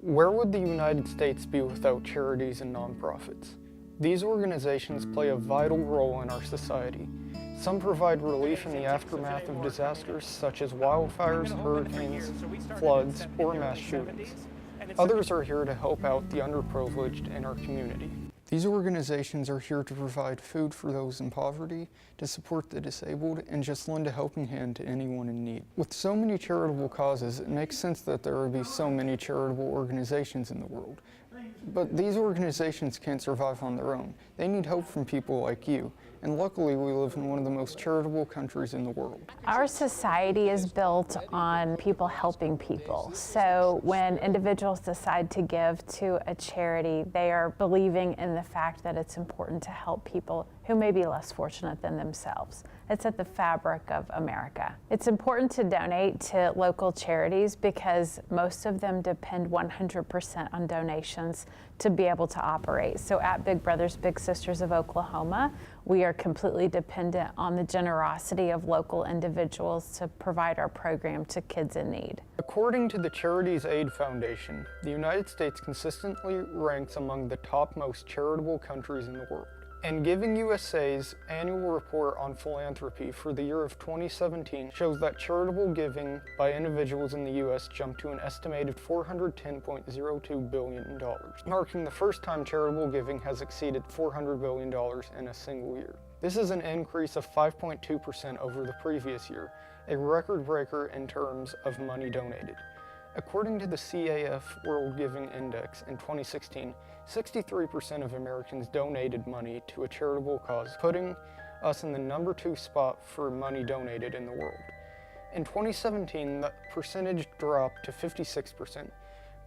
Where would the United States be without charities and nonprofits? These organizations play a vital role in our society. Some provide relief in the aftermath of disasters such as wildfires, hurricanes, floods, or mass shootings. Others are here to help out the underprivileged in our community. These organizations are here to provide food for those in poverty, to support the disabled, and just lend a helping hand to anyone in need. With so many charitable causes, it makes sense that there would be so many charitable organizations in the world. But these organizations can't survive on their own. They need help from people like you. And luckily, we live in one of the most charitable countries in the world. Our society is built on people helping people. So when individuals decide to give to a charity, they are believing in the fact that it's important to help people who may be less fortunate than themselves. It's at the fabric of America. It's important to donate to local charities because most of them depend 100% on donations to be able to operate. So at Big Brothers Big Sisters of Oklahoma, we are completely dependent on the generosity of local individuals to provide our program to kids in need. According to the Charities Aid Foundation, the United States consistently ranks among the top most charitable countries in the world. And Giving USA's annual report on philanthropy for the year of 2017 shows that charitable giving by individuals in the U.S. jumped to an estimated $410.02 billion, marking the first time charitable giving has exceeded $400 billion in a single year. This is an increase of 5.2% over the previous year, a record breaker in terms of money donated. According to the CAF World Giving Index in 2016, 63% of Americans donated money to a charitable cause, putting us in the number 2 spot for money donated in the world. In 2017, the percentage dropped to 56%,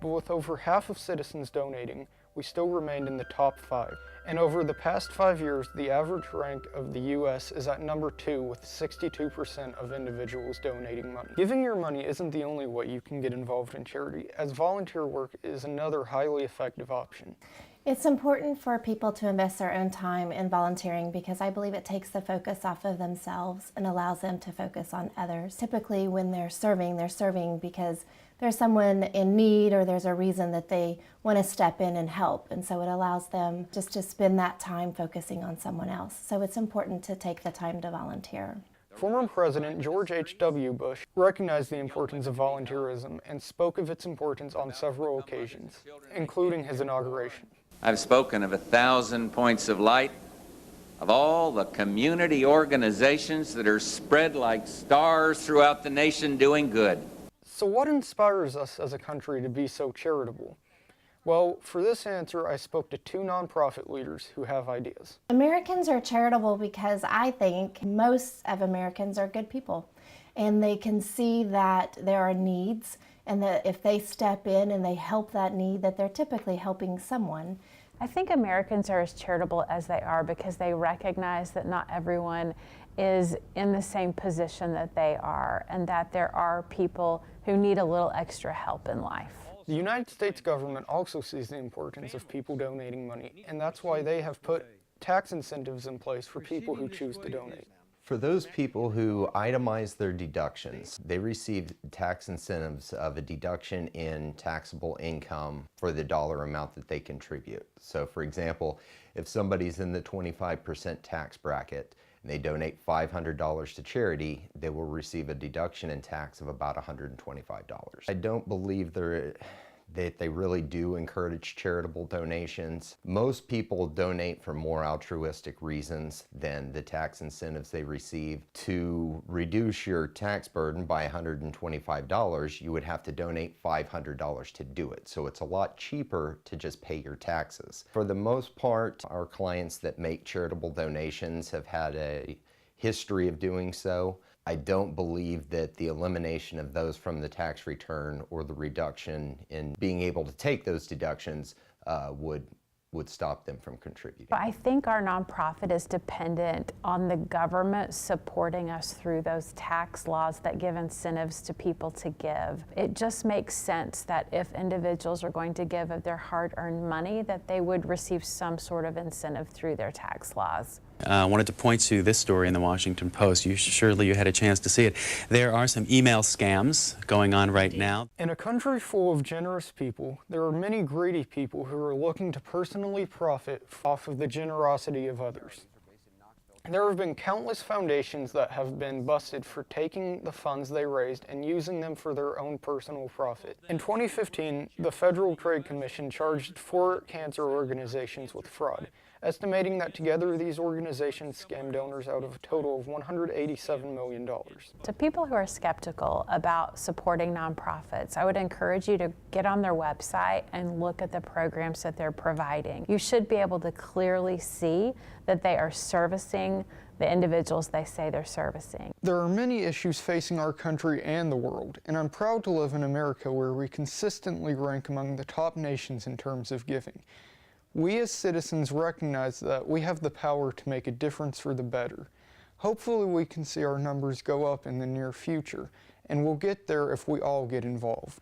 but with over half of citizens donating, we still remained in the top 5. And over the past 5 years, the average rank of the U.S. is at number 2 with 62% of individuals donating money. Giving your money isn't the only way you can get involved in charity, as volunteer work is another highly effective option. It's important for people to invest their own time in volunteering because I believe it takes the focus off of themselves and allows them to focus on others. Typically when they're serving because there's someone in need or there's a reason that they want to step in and help, and so it allows them just to spend that time focusing on someone else. So it's important to take the time to volunteer. Former President George H.W. Bush recognized the importance of volunteerism and spoke of its importance on several occasions, including his inauguration. I've spoken of 1,000 points of light, of all the community organizations that are spread like stars throughout the nation doing good. So what inspires us as a country to be so charitable? Well, for this answer, I spoke to 2 nonprofit leaders who have ideas. Americans are charitable because I think most of Americans are good people, and they can see that there are needs, and that if they step in and they help that need, that they're typically helping someone. I think Americans are as charitable as they are because they recognize that not everyone is in the same position that they are, and that there are people who need a little extra help in life. The United States government also sees the importance of people donating money, and that's why they have put tax incentives in place for people who choose to donate. For those people who itemize their deductions, they receive tax incentives of a deduction in taxable income for the dollar amount that they contribute. So for example, if somebody's in the 25% tax bracket and they donate $500 to charity, they will receive a deduction in tax of about $125. I don't believe that they really do encourage charitable donations. Most people donate for more altruistic reasons than the tax incentives they receive. To reduce your tax burden by $125, you would have to donate $500 to do it. So it's a lot cheaper to just pay your taxes. For the most part, our clients that make charitable donations have had a history of doing so. I don't believe that the elimination of those from the tax return or the reduction in being able to take those deductions would would stop them from contributing. I think our nonprofit is dependent on the government supporting us through those tax laws that give incentives to people to give. It just makes sense that if individuals are going to give of their hard-earned money, that they would receive some sort of incentive through their tax laws. I wanted to point to this story in the Washington Post. Surely you had a chance to see it. There are some email scams going on right now. In a country full of generous people, there are many greedy people who are looking to personally profit off of the generosity of others. There have been countless foundations that have been busted for taking the funds they raised and using them for their own personal profit. In 2015, the Federal Trade Commission charged 4 cancer organizations with fraud, estimating that together these organizations scammed donors out of a total of $187 million. To people who are skeptical about supporting nonprofits, I would encourage you to get on their website and look at the programs that they're providing. You should be able to clearly see that they are servicing the individuals they say they're servicing. There are many issues facing our country and the world, and I'm proud to live in America where we consistently rank among the top nations in terms of giving. We as citizens recognize that we have the power to make a difference for the better. Hopefully we can see our numbers go up in the near future, and we'll get there if we all get involved.